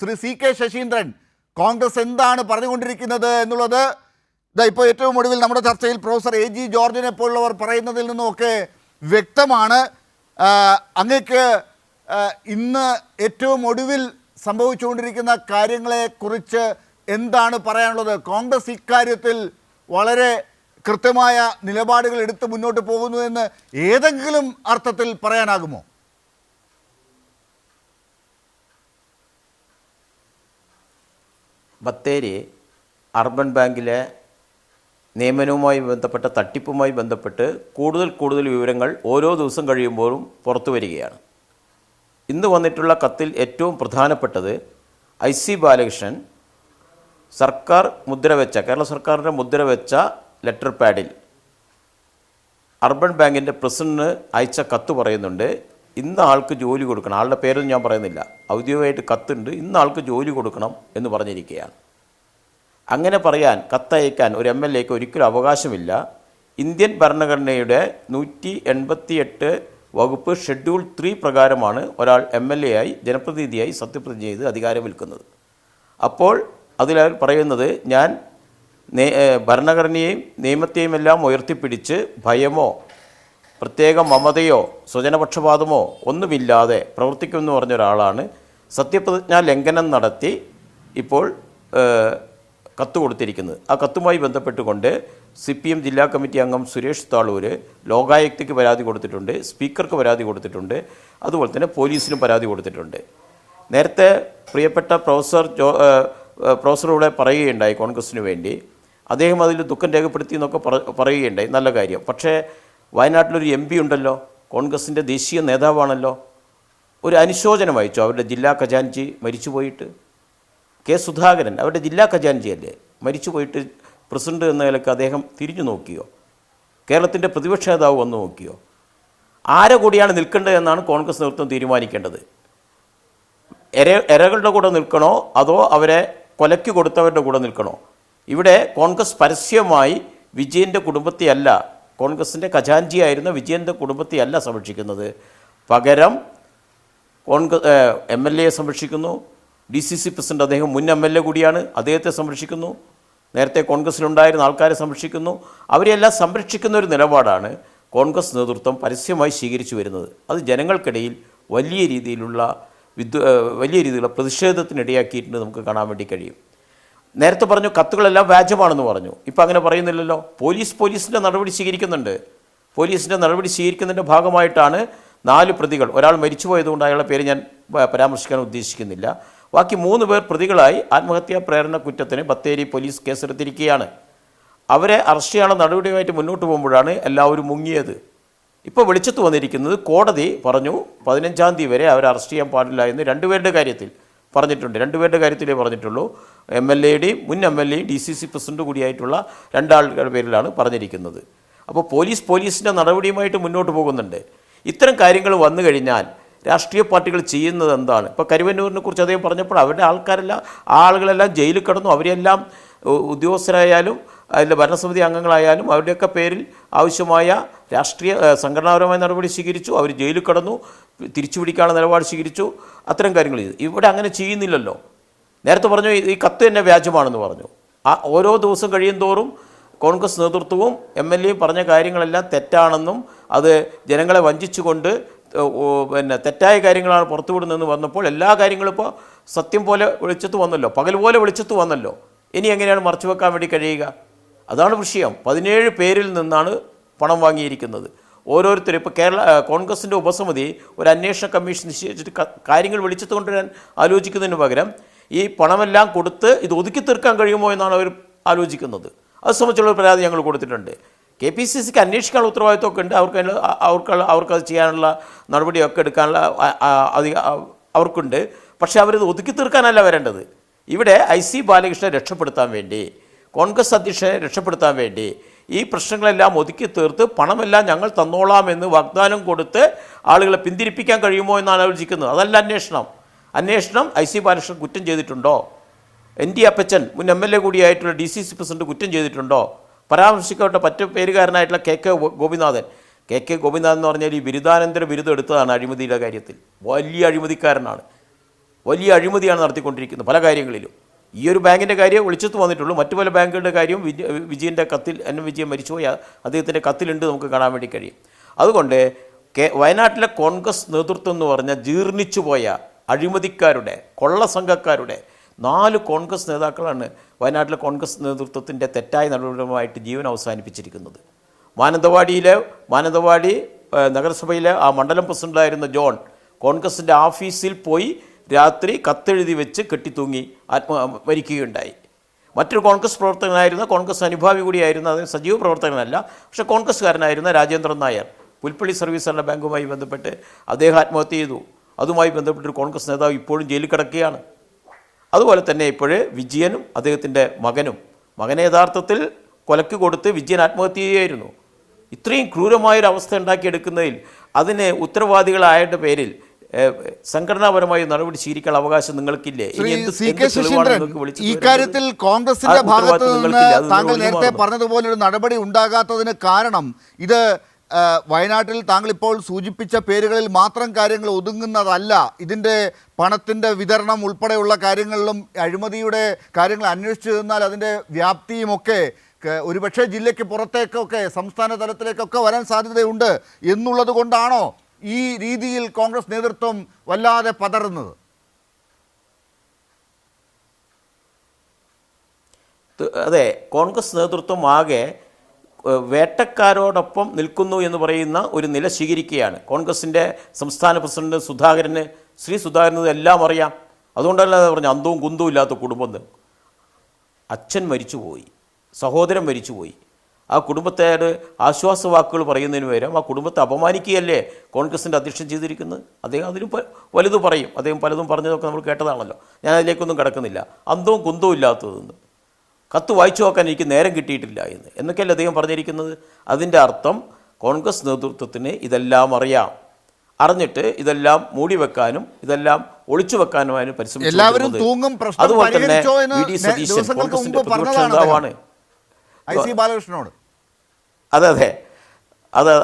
Shri CK Saseendran Congress എന്താണ് പറഞ്ഞുകൊണ്ടിരിക്കുന്നത് എന്നുള്ളത് ഇപ്പോൾ ഏറ്റവും ഒടുവിൽ നമ്മുടെ ചർച്ചയിൽ പ്രൊഫസർ AG ജോർജിനെ പോലുള്ളവർ പറയുന്നതിൽ നിന്നുമൊക്കെ വ്യക്തമാണ്. അങ്ങക്ക് ഇന്ന് ഏറ്റവും ഒടുവിൽ സംഭവിച്ചുകൊണ്ടിരിക്കുന്ന കാര്യങ്ങളെക്കുറിച്ച് എന്താണ് പറയാനുള്ളത്? കോൺഗ്രസ് ഇക്കാര്യത്തിൽ വളരെ കൃത്യമായ നിലപാടുകൾ എടുത്ത് മുന്നോട്ട് പോകുന്നു എന്ന് ഏതെങ്കിലും അർത്ഥത്തിൽ പറയാനാകുമോ? ബത്തേരി അർബൻ ബാങ്കിലെ നിയമനവുമായി ബന്ധപ്പെട്ട തട്ടിപ്പുമായി ബന്ധപ്പെട്ട് കൂടുതൽ വിവരങ്ങൾ ഓരോ ദിവസം കഴിയുമ്പോഴും പുറത്തു വരികയാണ്. ഇന്ന് വന്നിട്ടുള്ള കത്തിൽ ഏറ്റവും പ്രധാനപ്പെട്ടത് IC ബാലകൃഷ്ണൻ സർക്കാർ മുദ്രവെച്ച, കേരള സർക്കാരിൻ്റെ മുദ്രവെച്ച ലെറ്റർ പാഡിൽ അർബൻ ബാങ്കിൻ്റെ പ്രസിഡന്റിന് അയച്ച കത്ത് പറയുന്നുണ്ട്, ഇന്ന ആൾക്ക് ജോലി കൊടുക്കണം. ആളുടെ പേരൊന്നും ഞാൻ പറയുന്നില്ല, ഔദ്യോഗികമായിട്ട് കത്തുണ്ട്, ഇന്ന ആൾക്ക് ജോലി കൊടുക്കണം എന്ന് പറഞ്ഞിരിക്കുകയാണ്. അങ്ങനെ പറയാൻ, കത്തയക്കാൻ ഒരു MLAക്ക് ഒരിക്കലും അവകാശമില്ല. ഇന്ത്യൻ ഭരണഘടനയുടെ 188 വകുപ്പ് ഷെഡ്യൂൾ 3 പ്രകാരമാണ് ഒരാൾ MLA ആയി ജനപ്രതിനിധിയായി സത്യപ്രതിജ്ഞ ചെയ്ത് അധികാരമേൽക്കുന്നത്. അപ്പോൾ അതിൽ പറയുന്നത്, ഞാൻ ഭരണഘടനയെയും നിയമത്തെയും എല്ലാം ഉയർത്തിപ്പിടിച്ച് ഭയമോ പ്രത്യേക മമതയോ സ്വജനപക്ഷപാതമോ ഒന്നുമില്ലാതെ പ്രവർത്തിക്കുമെന്ന് പറഞ്ഞ ഒരാളാണ്. സത്യപ്രതിജ്ഞാ ലംഘനം നടത്തി ഇപ്പോൾ കത്ത് കൊടുത്തിരിക്കുന്നത്. ആ കത്തുമായി ബന്ധപ്പെട്ടുകൊണ്ട് CPM ജില്ലാ കമ്മിറ്റി അംഗം സുരേഷ് താളൂർ ലോകായുക്തയ്ക്ക് പരാതി കൊടുത്തിട്ടുണ്ട്, സ്പീക്കർക്ക് പരാതി കൊടുത്തിട്ടുണ്ട്, അതുപോലെ തന്നെ പോലീസിനും പരാതി കൊടുത്തിട്ടുണ്ട്. നേരത്തെ പ്രിയപ്പെട്ട പ്രൊഫസർ ഇവിടെ പറയുകയുണ്ടായി കോൺഗ്രസിന് വേണ്ടി, അദ്ദേഹം അതിൽ ദുഃഖം രേഖപ്പെടുത്തി എന്നൊക്കെ പറയുകയുണ്ടായി, നല്ല കാര്യം. പക്ഷേ വയനാട്ടിലൊരു MP ഉണ്ടല്ലോ, കോൺഗ്രസിൻ്റെ ദേശീയ നേതാവാണല്ലോ, ഒരു അനുശോചനം അയച്ചു അവരുടെ ജില്ലാ ഖജാൻജി മരിച്ചുപോയിട്ട്. K. സുധാകരൻ അവരുടെ ജില്ലാ ഖജാൻജി അല്ലേ, മരിച്ചുപോയിട്ട് പ്രസിഡന്റ് എന്ന നിലയ്ക്ക് അദ്ദേഹം തിരിഞ്ഞു നോക്കിയോ? കേരളത്തിൻ്റെ പ്രതിപക്ഷ നേതാവ് വന്ന് നോക്കിയോ? ആരെ കൂടിയാണ് നിൽക്കേണ്ടത് എന്നാണ് കോൺഗ്രസ് നേതൃത്വം തീരുമാനിക്കേണ്ടത്. എരകളുടെ കൂടെ നിൽക്കണോ അതോ അവരെ കൊലയ്ക്ക് കൊടുത്തവരുടെ കൂടെ നിൽക്കണോ? ഇവിടെ കോൺഗ്രസ് പരസ്യമായി വിജയൻ്റെ കുടുംബത്തെയല്ല, കോൺഗ്രസിൻ്റെ ഖജാൻജിയായിരുന്ന വിജയൻ്റെ കുടുംബത്തെയല്ല സംരക്ഷിക്കുന്നത്. പകരം MLAയെ സംരക്ഷിക്കുന്നു. DCC പ്രസിഡന്റ് അദ്ദേഹം മുൻ MLA കൂടിയാണ്, അദ്ദേഹത്തെ സംരക്ഷിക്കുന്നു. നേരത്തെ കോൺഗ്രസ്സിലുണ്ടായിരുന്ന ആൾക്കാരെ സംരക്ഷിക്കുന്നു. അവരെല്ലാം സംരക്ഷിക്കുന്ന ഒരു നിലപാടാണ് കോൺഗ്രസ് നേതൃത്വം പരസ്യമായി സ്വീകരിച്ചു വരുന്നത്. അത് ജനങ്ങൾക്കിടയിൽ വലിയ രീതിയിലുള്ള പ്രതിഷേധത്തിനിടയാക്കിയിട്ടുണ്ട് നമുക്ക് കാണാൻ വേണ്ടി കഴിയും. നേരത്തെ പറഞ്ഞു കത്തുകളെല്ലാം വ്യാജമാണെന്ന് പറഞ്ഞു. ഇപ്പം അങ്ങനെ പറയുന്നില്ലല്ലോ. പോലീസിൻ്റെ നടപടി സ്വീകരിക്കുന്നുണ്ട്. പോലീസിൻ്റെ നടപടി സ്വീകരിക്കുന്നതിൻ്റെ ഭാഗമായിട്ടാണ് 4 പ്രതികൾ, ഒരാൾ മരിച്ചുപോയതുകൊണ്ട് അയാളുടെ പേര് ഞാൻ പരാമർശിക്കാൻ ഉദ്ദേശിക്കുന്നില്ല, ബാക്കി 3 പേർ പ്രതികളായി ആത്മഹത്യാ പ്രേരണ കുറ്റത്തിന് ബത്തേരി പോലീസ് കേസെടുത്തിരിക്കുകയാണ്. അവരെ അറസ്റ്റ് ചെയ്യാനുള്ള നടപടിയുമായിട്ട് മുന്നോട്ട് പോകുമ്പോഴാണ് എല്ലാവരും മുങ്ങിയത്. ഇപ്പോൾ വെളിച്ചത്ത് വന്നിരിക്കുന്നത്, കോടതി പറഞ്ഞു 15-ാം തീയതി വരെ അവരെ അറസ്റ്റ് ചെയ്യാൻ പാടില്ല എന്ന് 2 പേരുടെ കാര്യത്തിൽ പറഞ്ഞിട്ടുണ്ട്. 2 പേരുടെ കാര്യത്തിലേ പറഞ്ഞിട്ടുള്ളൂ. MLAയുടെയും മുൻ MLAയും DCC പ്രസിഡന്റ് കൂടിയായിട്ടുള്ള 2 ആളുകളുടെ പേരിലാണ് പറഞ്ഞിരിക്കുന്നത്. അപ്പോൾ പോലീസിൻ്റെ നടപടിയുമായിട്ട് മുന്നോട്ട് പോകുന്നുണ്ട്. ഇത്തരം കാര്യങ്ങൾ വന്നു കഴിഞ്ഞാൽ രാഷ്ട്രീയ പാർട്ടികൾ ചെയ്യുന്നത് എന്താണ്? ഇപ്പോൾ കരുവന്നൂരിനെ കുറിച്ച് അദ്ദേഹം പറഞ്ഞപ്പോൾ അവരുടെ ആളുകളെല്ലാം ജയിലിൽ കിടന്നു. അവരെല്ലാം ഉദ്യോഗസ്ഥരായാലും അതിലെ ഭരണസമിതി അംഗങ്ങളായാലും അവരുടെയൊക്കെ പേരിൽ ആവശ്യമായ രാഷ്ട്രീയ സംഘടനാപരമായ നടപടി സ്വീകരിച്ചു. അവർ ജയിലിൽ കിടന്നു, തിരിച്ചുപിടിക്കാനുള്ള നിലപാട് സ്വീകരിച്ചു. അത്തരം കാര്യങ്ങൾ ചെയ്തു. ഇവിടെ അങ്ങനെ ചെയ്യുന്നില്ലല്ലോ. നേരത്തെ പറഞ്ഞു ഈ കത്ത് തന്നെ വ്യാജമാണെന്ന് പറഞ്ഞു. ഓരോ ദിവസം കഴിയും തോറും കോൺഗ്രസ് നേതൃത്വവും MLAയും പറഞ്ഞ കാര്യങ്ങളെല്ലാം തെറ്റാണെന്നും അത് ജനങ്ങളെ വഞ്ചിച്ചുകൊണ്ട് തെറ്റായ കാര്യങ്ങളാണ് പുറത്തുവിടുന്നതെന്ന് വന്നപ്പോൾ എല്ലാ കാര്യങ്ങളും ഇപ്പോൾ സത്യം പോലെ വെളിച്ചത്ത് വന്നല്ലോ, പകൽ പോലെ വെളിച്ചത്ത് വന്നല്ലോ. ഇനി എങ്ങനെയാണ് മറച്ചു വെക്കാൻ വേണ്ടി കഴിയുക? അതാണ് വിഷയം. 17 പേരിൽ നിന്നാണ് പണം വാങ്ങിയിരിക്കുന്നത്. ഓരോരുത്തരും ഇപ്പോൾ കോൺഗ്രസിൻ്റെ ഉപസമിതി ഒരു അന്വേഷണ കമ്മീഷൻ നിശ്ചയിച്ചിട്ട് കാര്യങ്ങൾ വെളിച്ചത്ത് കൊണ്ടുവരാൻ ആലോചിക്കുന്നതിന് പകരം ഈ പണമെല്ലാം കൊടുത്ത് ഇത് ഒതുക്കി തീർക്കാൻ കഴിയുമോ എന്നാണ് അവർ ആലോചിക്കുന്നത്. അത് സംബന്ധിച്ചുള്ള പരാതി ഞങ്ങൾ കൊടുത്തിട്ടുണ്ട്. KPCCക്ക് അന്വേഷിക്കാനുള്ള ഉത്തരവാദിത്വമൊക്കെ ഉണ്ട്. അവർക്കത് ചെയ്യാനുള്ള നടപടിയൊക്കെ എടുക്കാനുള്ള അവർക്കുണ്ട്. പക്ഷേ അവരിത് ഒതുക്കി തീർക്കാനല്ല വരേണ്ടത്. ഇവിടെ IC ബാലകൃഷ്ണനെ രക്ഷപ്പെടുത്താൻ വേണ്ടി, കോൺഗ്രസ് അധ്യക്ഷനെ രക്ഷപ്പെടുത്താൻ വേണ്ടി ഈ പ്രശ്നങ്ങളെല്ലാം ഒതുക്കി തീർത്ത് പണമെല്ലാം ഞങ്ങൾ തന്നോളാമെന്ന് വാഗ്ദാനം കൊടുത്ത് ആളുകളെ പിന്തിരിപ്പിക്കാൻ കഴിയുമോ എന്നാണ് ആലോചിക്കുന്നത്. അതല്ല അന്വേഷണം IC ബാലകൃഷ്ണൻ കുറ്റം ചെയ്തിട്ടുണ്ടോ? ND അപ്പച്ചൻ മുൻ MLA കൂടിയായിട്ടുള്ള DCC പ്രസിഡന്റ് കുറ്റം ചെയ്തിട്ടുണ്ടോ? പരാമർശിക്കപ്പെട്ട മറ്റു പേരുകാരനായിട്ടുള്ള KK ഗോപിനാഥൻ എന്ന് പറഞ്ഞാൽ ഈ ബിരുദാനന്തര ബിരുദം എടുത്തതാണ് അഴിമതിയുടെ കാര്യത്തിൽ. വലിയ അഴിമതിക്കാരനാണ്. വലിയ അഴിമതിയാണ് നടത്തിക്കൊണ്ടിരിക്കുന്നത് പല കാര്യങ്ങളിലും. ഈ ഒരു ബാങ്കിൻ്റെ കാര്യം ഒളിച്ചെത്ത് വന്നിട്ടുള്ളൂ. മറ്റു പല ബാങ്കുകളുടെ കാര്യം വിജയൻ്റെ കത്തിൽ, വിജയൻ മരിച്ചുപോയി അദ്ദേഹത്തിൻ്റെ കത്തിലുണ്ട്, നമുക്ക് കാണാൻ വേണ്ടി കഴിയും. അതുകൊണ്ട് വയനാട്ടിലെ കോൺഗ്രസ് നേതൃത്വം എന്ന് പറഞ്ഞാൽ ജീർണിച്ചു പോയ അഴിമതിക്കാരുടെ, കൊള്ളസംഘക്കാരുടെ 4 കോൺഗ്രസ് നേതാക്കളാണ് വയനാട്ടിലെ കോൺഗ്രസ് നേതൃത്വത്തിൻ്റെ തെറ്റായ നടപടികളുമായിട്ട് ജീവൻ അവസാനിപ്പിച്ചിരിക്കുന്നത്. മാനന്തവാടി നഗരസഭയിലെ ആ മണ്ഡലം പ്രസിഡൻ്റായിരുന്ന ജോൺ കോൺഗ്രസിൻ്റെ ഓഫീസിൽ പോയി രാത്രി കത്തെഴുതി വെച്ച് കെട്ടിത്തൂങ്ങി മരിക്കുകയുണ്ടായി. മറ്റൊരു കോൺഗ്രസ് പ്രവർത്തകനായിരുന്ന, കോൺഗ്രസ് അനുഭാവി കൂടിയായിരുന്ന, അതിന് സജീവ പ്രവർത്തകനല്ല, പക്ഷേ കോൺഗ്രസ്സുകാരനായിരുന്ന രാജേന്ദ്രൻ നായർ പുൽപ്പള്ളി സർവീസ് സഹകരണ ബാങ്കുമായി ബന്ധപ്പെട്ട് അദ്ദേഹം ആത്മഹത്യ ചെയ്തു. അതുമായി ബന്ധപ്പെട്ടൊരു കോൺഗ്രസ് നേതാവ് ഇപ്പോഴും ജയിലിൽ കിടക്കുകയാണ്. അതുപോലെ തന്നെ ഇപ്പോഴേ വിജയനും അദ്ദേഹത്തിൻ്റെ മകനെ യഥാർത്ഥത്തിൽ കൊലക്ക് കൊടുത്ത് വിജയൻ ആത്മഹത്യ ചെയ്യുകയായിരുന്നു. ഇത്രയും ക്രൂരമായൊരവസ്ഥ ഉണ്ടാക്കിയെടുക്കുന്നതിൽ അതിന് ഉത്തരവാദികളായതിൻ്റെ പേരിൽ സംഘടനാപരമായി നടപടി സ്വീകരിക്കാനുള്ള അവകാശം നിങ്ങൾക്കില്ലേ? ഈ കാര്യത്തിൽ കോൺഗ്രസിന്റെ ഭാഗത്ത് നിന്ന് താങ്കൾ നേരത്തെ പറഞ്ഞതുപോലെ ഒരു നടപടി ഉണ്ടാകാത്തതിന് കാരണം ഇത് വയനാട്ടിൽ താങ്കൾ ഇപ്പോൾ സൂചിപ്പിച്ച പേരുകളിൽ മാത്രം കാര്യങ്ങൾ ഒതുങ്ങുന്നതല്ല. ഇതിൻ്റെ പണത്തിൻ്റെ വിതരണം ഉൾപ്പെടെയുള്ള കാര്യങ്ങളിലും അഴിമതിയുടെ കാര്യങ്ങൾ അന്വേഷിച്ചു നിന്നാൽ അതിൻ്റെ വ്യാപ്തിയുമൊക്കെ ഒരുപക്ഷെ ജില്ലയ്ക്ക് പുറത്തേക്കൊക്കെ, സംസ്ഥാന തലത്തിലേക്കൊക്കെ വരാൻ സാധ്യതയുണ്ട് എന്നുള്ളത് കൊണ്ടാണോ ഈ രീതിയിൽ കോൺഗ്രസ് നേതൃത്വം വല്ലാതെ പതറുന്നത്? അതെ, കോൺഗ്രസ് നേതൃത്വം ആകെ വേട്ടക്കാരോടൊപ്പം നിൽക്കുന്നു എന്ന് പറയുന്ന ഒരു നില സ്വീകരിക്കുകയാണ്. കോൺഗ്രസിൻ്റെ സംസ്ഥാന പ്രസിഡന്റ് സുധാകരന്, ശ്രീ സുധാകരന് എല്ലാം അറിയാം. അതുകൊണ്ടല്ല പറഞ്ഞു അന്തവും കുന്തവും ഇല്ലാത്ത കുടുംബം. അച്ഛൻ മരിച്ചുപോയി, സഹോദരൻ മരിച്ചുപോയി. ആ കുടുംബത്തോട് ആശ്വാസവാക്കുകൾ പറയുന്നതിന് പകരം ആ കുടുംബത്തെ അപമാനിക്കുകയല്ലേ കോൺഗ്രസിൻ്റെ അധ്യക്ഷൻ ചെയ്തിരിക്കുന്നത്. അദ്ദേഹം അതിന് വലുത് പറയും. അദ്ദേഹം പലതും പറഞ്ഞതൊക്കെ നമ്മൾ കേട്ടതാണല്ലോ. ഞാൻ അതിലേക്കൊന്നും കിടക്കുന്നില്ല. അന്തവും കുന്തവും ഇല്ലാത്തതെന്ന്, കത്ത് വായിച്ചു നോക്കാൻ എനിക്ക് നേരം കിട്ടിയിട്ടില്ല എന്നൊക്കെയല്ലേ അദ്ദേഹം പറഞ്ഞിരിക്കുന്നത്. അതിൻ്റെ അർത്ഥം കോൺഗ്രസ് നേതൃത്വത്തിന് ഇതെല്ലാം അറിയാം. അറിഞ്ഞിട്ട് ഇതെല്ലാം മൂടി വെക്കാനും ഇതെല്ലാം ഒളിച്ചു വെക്കാനുമാണ് പരിശ്രമിച്ചത്. അതുപോലെ തന്നെ വി.ഡി. സതീശൻ കോൺഗ്രസിൻ്റെ പ്രതിപക്ഷ നേതാവാണ്. അതെ,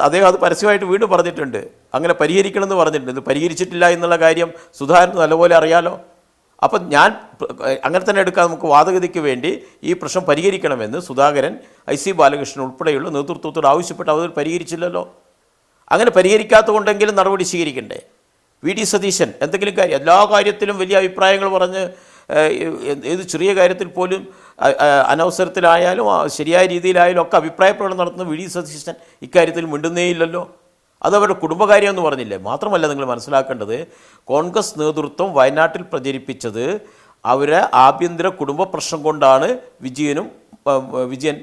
അദ്ദേഹം അത് പരസ്യമായിട്ട് വീണ്ടും പറഞ്ഞിട്ടുണ്ട്. അങ്ങനെ പരിഹരിക്കണമെന്ന് പറഞ്ഞിട്ടുണ്ട്. ഇത് പരിഹരിച്ചിട്ടില്ല എന്നുള്ള കാര്യം സുധാകരന് നല്ലപോലെ അറിയാലോ. അപ്പം ഞാൻ അങ്ങനെ തന്നെ എടുക്കാൻ, നമുക്ക് വാദഗതിക്ക് വേണ്ടി ഈ പ്രശ്നം പരിഹരിക്കണമെന്ന് സുധാകരൻ, I.C. ബാലകൃഷ്ണൻ ഉൾപ്പെടെയുള്ള നേതൃത്വത്തോട് ആവശ്യപ്പെട്ട് അവർ പരിഹരിച്ചില്ലല്ലോ. അങ്ങനെ പരിഹരിക്കാത്ത കൊണ്ടെങ്കിലും നടപടി സ്വീകരിക്കണ്ടേ? വി.ഡി. സതീശൻ എന്തെങ്കിലും കാര്യം, എല്ലാ കാര്യത്തിലും വലിയ അഭിപ്രായങ്ങൾ പറഞ്ഞ്, ഏത് ചെറിയ കാര്യത്തിൽ പോലും അനവസരത്തിലായാലും ശരിയായ രീതിയിലായാലും ഒക്കെ അഭിപ്രായ പ്രകടനം നടത്തുന്ന വി.ഡി. സതീശൻ ഇക്കാര്യത്തിൽ മിണ്ടുന്നേയില്ലല്ലോ. അതവരുടെ കുടുംബകാര്യമെന്ന് പറഞ്ഞില്ലേ. മാത്രമല്ല, നിങ്ങൾ മനസ്സിലാക്കേണ്ടത്, കോൺഗ്രസ് നേതൃത്വം വയനാട്ടിൽ പ്രചരിപ്പിച്ചത് അവരെ ആഭ്യന്തര കുടുംബ പ്രശ്നം കൊണ്ടാണ് വിജയൻ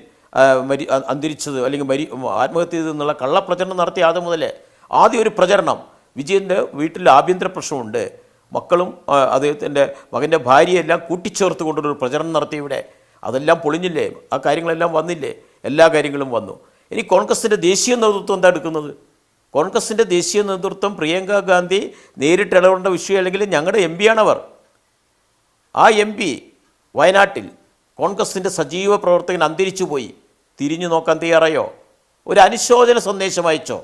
അന്തരിച്ചത് അല്ലെങ്കിൽ ആത്മഹത്യ ചെയ്തെന്നുള്ള കള്ളപ്രചരണം നടത്തിയ ആദ്യം ഒരു പ്രചരണം വിജയൻ്റെ വീട്ടിൽ ആഭ്യന്തര പ്രശ്നമുണ്ട്, മക്കളും അദ്ദേഹത്തിൻ്റെ മകൻ്റെ ഭാര്യയെല്ലാം കൂട്ടിച്ചേർത്ത് കൊണ്ടൊരു പ്രചരണം നടത്തിയിവിടെ. അതെല്ലാം പൊളിഞ്ഞില്ലേ? ആ കാര്യങ്ങളെല്ലാം വന്നില്ലേ? എല്ലാ കാര്യങ്ങളും വന്നു. ഇനി കോൺഗ്രസിൻ്റെ ദേശീയ നേതൃത്വം എന്താ എടുക്കുന്നത്? കോൺഗ്രസിൻ്റെ ദേശീയ നേതൃത്വം പ്രിയങ്ക ഗാന്ധി നേരിട്ട് ഇടപെടേണ്ട വിഷയം അല്ലെങ്കിൽ ഞങ്ങളുടെ MP ആണവർ. ആ MP വയനാട്ടിൽ കോൺഗ്രസിൻ്റെ സജീവ പ്രവർത്തകൻ അന്തരിച്ചു പോയി. തിരിഞ്ഞു നോക്കാൻ തയ്യാറായോ? ഒരു അനുശോചന സന്ദേശം അയച്ചോ?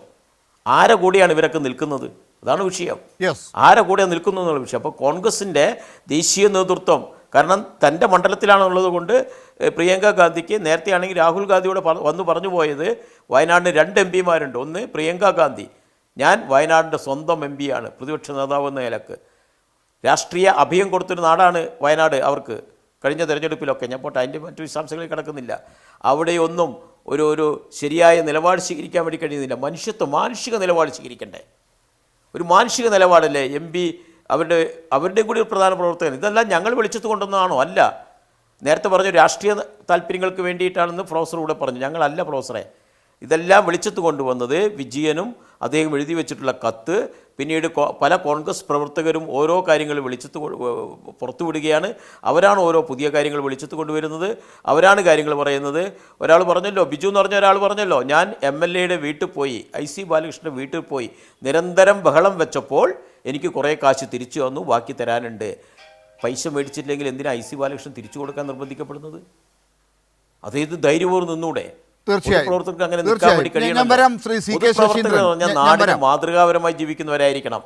ആരെ കൂടെയാണ് ഇവരൊക്കെ നിൽക്കുന്നത്? അതാണ് വിഷയം. ആരെ കൂടെ നിൽക്കുന്നു എന്നുള്ള വിഷയം. അപ്പോൾ കോൺഗ്രസിൻ്റെ ദേശീയ നേതൃത്വം, കാരണം തൻ്റെ മണ്ഡലത്തിലാണുള്ളത് കൊണ്ട് പ്രിയങ്ക ഗാന്ധിക്ക് നേരത്തെ ആണെങ്കിൽ രാഹുൽ ഗാന്ധിയോട് വന്ന് പറഞ്ഞു പോയത് വയനാടിന് 2 MP മാരുണ്ട്. ഒന്ന് പ്രിയങ്ക ഗാന്ധി, ഞാൻ വയനാടിൻ്റെ സ്വന്തം MP ആണ്, പ്രതിപക്ഷ നേതാവ് എന്ന നിലക്ക്. രാഷ്ട്രീയ അഭയം കൊടുത്തൊരു നാടാണ് വയനാട് അവർക്ക് കഴിഞ്ഞ തെരഞ്ഞെടുപ്പിലൊക്കെ. ഞാൻ പോട്ടെ, അതിൻ്റെ മറ്റു വിശദാംശങ്ങളിൽ കിടക്കുന്നില്ല. അവിടെയൊന്നും ഒരു ശരിയായ നിലപാട് സ്വീകരിക്കാൻ വേണ്ടി കഴിയുന്നില്ല. മാനുഷിക നിലപാട് സ്വീകരിക്കണ്ടേ? ഒരു മാനുഷിക നിലപാടല്ലേ MP അവരുടെയും കൂടി ഒരു പ്രധാന പ്രവർത്തകൻ. ഇതെല്ലാം ഞങ്ങൾ വിളിച്ചത് കൊണ്ടൊന്നാണോ? അല്ല. നേരത്തെ പറഞ്ഞു രാഷ്ട്രീയ താല്പര്യങ്ങൾക്ക് വേണ്ടിയിട്ടാണെന്ന് പ്രൊഫസർ കൂടെ പറഞ്ഞു. ഞങ്ങളല്ല പ്രൊഫസറെ, ഇതെല്ലാം വിളിച്ചത് കൊണ്ടുവന്നത് വിജയനും അദ്ദേഹം എഴുതി വെച്ചിട്ടുള്ള കത്ത്, പിന്നീട് പല കോൺഗ്രസ് പ്രവർത്തകരും ഓരോ കാര്യങ്ങൾ വിളിച്ചത് പുറത്തുവിടുകയാണ്. അവരാണ് ഓരോ പുതിയ കാര്യങ്ങൾ വിളിച്ചത് കൊണ്ടുവരുന്നത്, അവരാണ് കാര്യങ്ങൾ പറയുന്നത്. ഒരാൾ പറഞ്ഞല്ലോ, ബിജു എന്ന് പറഞ്ഞ ഒരാൾ പറഞ്ഞല്ലോ, ഞാൻ MLAയുടെ വീട്ടിൽ പോയി, I.C. ബാലകൃഷ്ണൻ്റെ വീട്ടിൽ പോയി നിരന്തരം ബഹളം വെച്ചപ്പോൾ എനിക്ക് കുറേ കാശ് തിരിച്ചു വന്നു, ബാക്കി തരാനുണ്ട്. പൈസ മേടിച്ചില്ലെങ്കിൽ എന്തിനാ I.C. ബാലകൃഷ്ണൻ തിരിച്ചു കൊടുക്കാൻ നിർബന്ധിക്കപ്പെടുന്നത്? അതേത് ധൈര്യപൂർവ്വം നിന്നൂടെ? പ്രവർത്തകർക്ക് അങ്ങനെ നിൽക്കാൻ വേണ്ടി കഴിയണം. നാടിന് മാതൃകാപരമായി ജീവിക്കുന്നവരായിരിക്കണം.